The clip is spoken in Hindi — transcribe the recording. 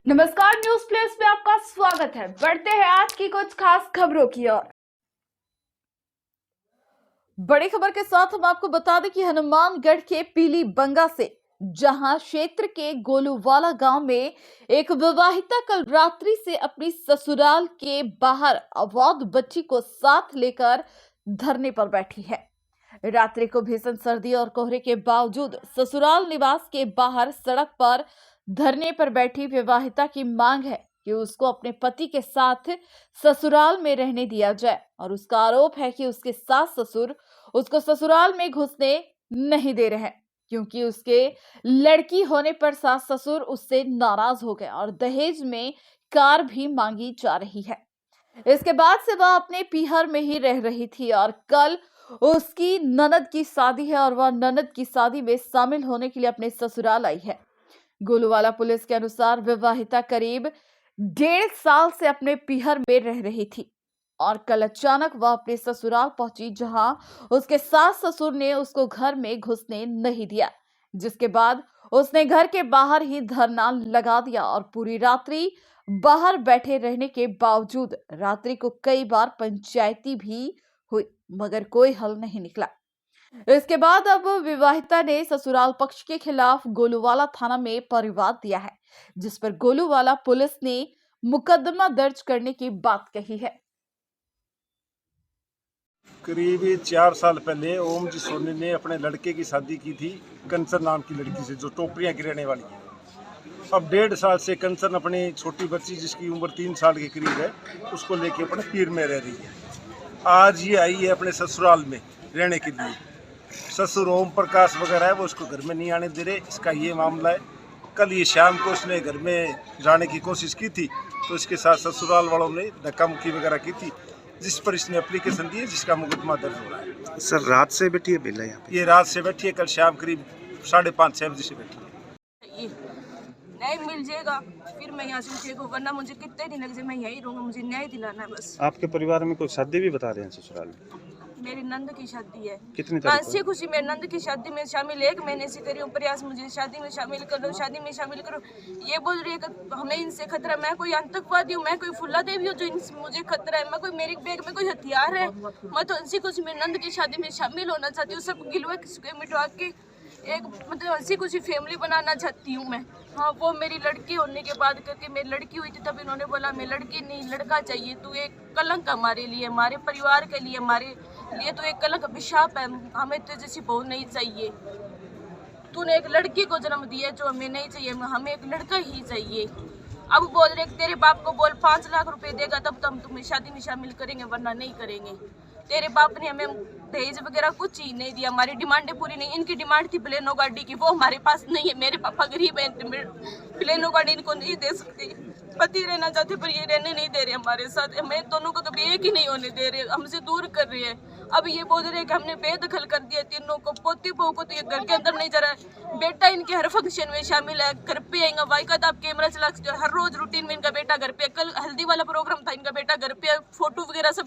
नमस्कार, न्यूज प्लेस में आपका स्वागत है। बढ़ते हैं आज की कुछ खास खबरों की ओर। बड़ी खबर के साथ हम आपको बता दें कि हनुमानगढ़ के पीली बंगा से जहां क्षेत्र के गोलूवाला गांव में एक विवाहिता कल रात्रि से अपनी ससुराल के बाहर अवैध बच्ची को साथ लेकर धरने पर बैठी है। रात्रि को भीषण सर्दी और कोहरे के बावजूद ससुराल निवास के बाहर सड़क पर धरने पर बैठी विवाहिता की मांग है कि उसको अपने पति के साथ ससुराल में रहने दिया जाए और उसका आरोप है कि उसके सास ससुर उसको ससुराल में घुसने नहीं दे रहे हैं क्योंकि उसके लड़की होने पर सास ससुर उससे नाराज हो गए और दहेज में कार भी मांगी जा रही है। इसके बाद से वह अपने पीहर में ही रह रही थी और कल उसकी ननद की शादी है और वह ननद की शादी में शामिल होने के लिए अपने ससुराल आई है। गोलूवाला पुलिस के अनुसार विवाहिता करीब 1.5 साल से अपने पीहर में रह रही थी और कल अचानक वह अपने ससुराल पहुंची जहां उसके सास ससुर ने उसको घर में घुसने नहीं दिया, जिसके बाद उसने घर के बाहर ही धरना लगा दिया और पूरी रात्रि बाहर बैठे रहने के बावजूद रात्रि को कई बार पंचायती भी हुई मगर कोई हल नहीं निकला। इसके बाद अब विवाहिता ने ससुराल पक्ष के खिलाफ गोलूवाला थाना में परिवाद दिया है, जिस पर गोलूवाला पुलिस ने मुकदमा दर्ज करने की बात कही है। करीब 4 साल पहले ओम जी सोनी ने अपने लड़के की शादी की थी कंचन नाम की लड़की से जो टोपरियां गिराने वाली है। अब 1.5 साल से कंचन अपनी छोटी बच्ची जिसकी उम्र 3 साल के करीब है उसको लेके अपने पीर में रह रही है। आज ये आई है अपने ससुराल में रहने के लिए। ससुर ओम प्रकाश वगैरह है वो उसको घर में नहीं आने दे रहे, इसका ये मामला है। कल ये शाम को उसने घर में जाने की कोशिश की थी तो इसके साथ ससुराल वालों ने धक्का मुक्की वगैरह की थी, जिस पर इसने एप्लीकेशन दी है जिसका मुकदमा दर्ज हो रहा है। सर रात से बैठी है बिल्ला यहाँ पे? ये रात से बैठी है, कल शाम करीब 5:30-6 बजे से बैठी है। न्याय मिल जाएगा फिर मैं यहाँ से उठेगा, वरना मुझे कितने दिन लग जाए मैं यहीं रहूँगा। मुझे न्याय दिलाना है बस। आपके परिवार में कोई शादी भी बता रहे हैं ससुराल में? मेरी नंद की शादी है। कितनी तारीख को? अच्छी खुशी मेरी नंद की शादी में शामिल 1 महीने से करी हूँ प्रयास, मुझे शादी में शामिल करो, शादी में शामिल करो। ये बोल रही है कि हमें इनसे खतरा, मैं कोई आतंकवादी हूँ, मैं कोई फुल्ला देवी हूँ जो मुझे खतरा है, मैं कोई मेरी बैग में कोई हथियार है। मैं तो अच्छी खुशी मेरी नंद की शादी में शामिल होना चाहती हूँ, सब गिलवा किसके मिटवा के एक मतलब हंसी खुशी फैमिली बनाना चाहती हूँ मैं। हाँ, वो मेरी लड़की होने के बाद करके मेरी लड़की हुई थी तब इन्होंने बोला मैं लड़की नहीं लड़का चाहिए, तू एक कलंक हमारे लिए, हमारे परिवार के लिए, हमारे लिए तो एक कलंक अभिशाप है, हमें तो जैसी बहू नहीं चाहिए। तूने एक लड़की को जन्म दिया जो हमें नहीं चाहिए, हमें एक लड़का ही चाहिए। अब बोल रहे तेरे बाप को बोल 5 लाख रुपए देगा तब तो हम तुम्हें शादी में शामिल करेंगे, वरना नहीं करेंगे। तेरे बाप ने हमें दहेज वगैरह कुछ ही नहीं दिया, हमारी डिमांडें पूरी नहीं। इनकी डिमांड थी प्लेनो गाड़ी की, वो हमारे पास नहीं है। मेरे पापा गरीब हैं, प्लेनो गाड़ी इनको नहीं दे सकते। पति रहना चाहते पर ये रहने नहीं दे रहे हमारे साथ, हमें दोनों को कभी एक ही नहीं होने दे रहे, हमसे दूर कर रहे हैं। अब ये बोल रहे हैं कि हमने बेदखल कर दिया तीनों को, पोती बहू को तो ये घर के अंदर नहीं जा रहा है। बेटा इनके हर फंक्शन में शामिल है, घर पे आएगा बाइकात आप कैमरा चला, हर रोज रूटीन में इनका बेटा घर पे। कल हल्दी वाला प्रोग्राम था, इनका बेटा घर पे, फोटो वगैरह सब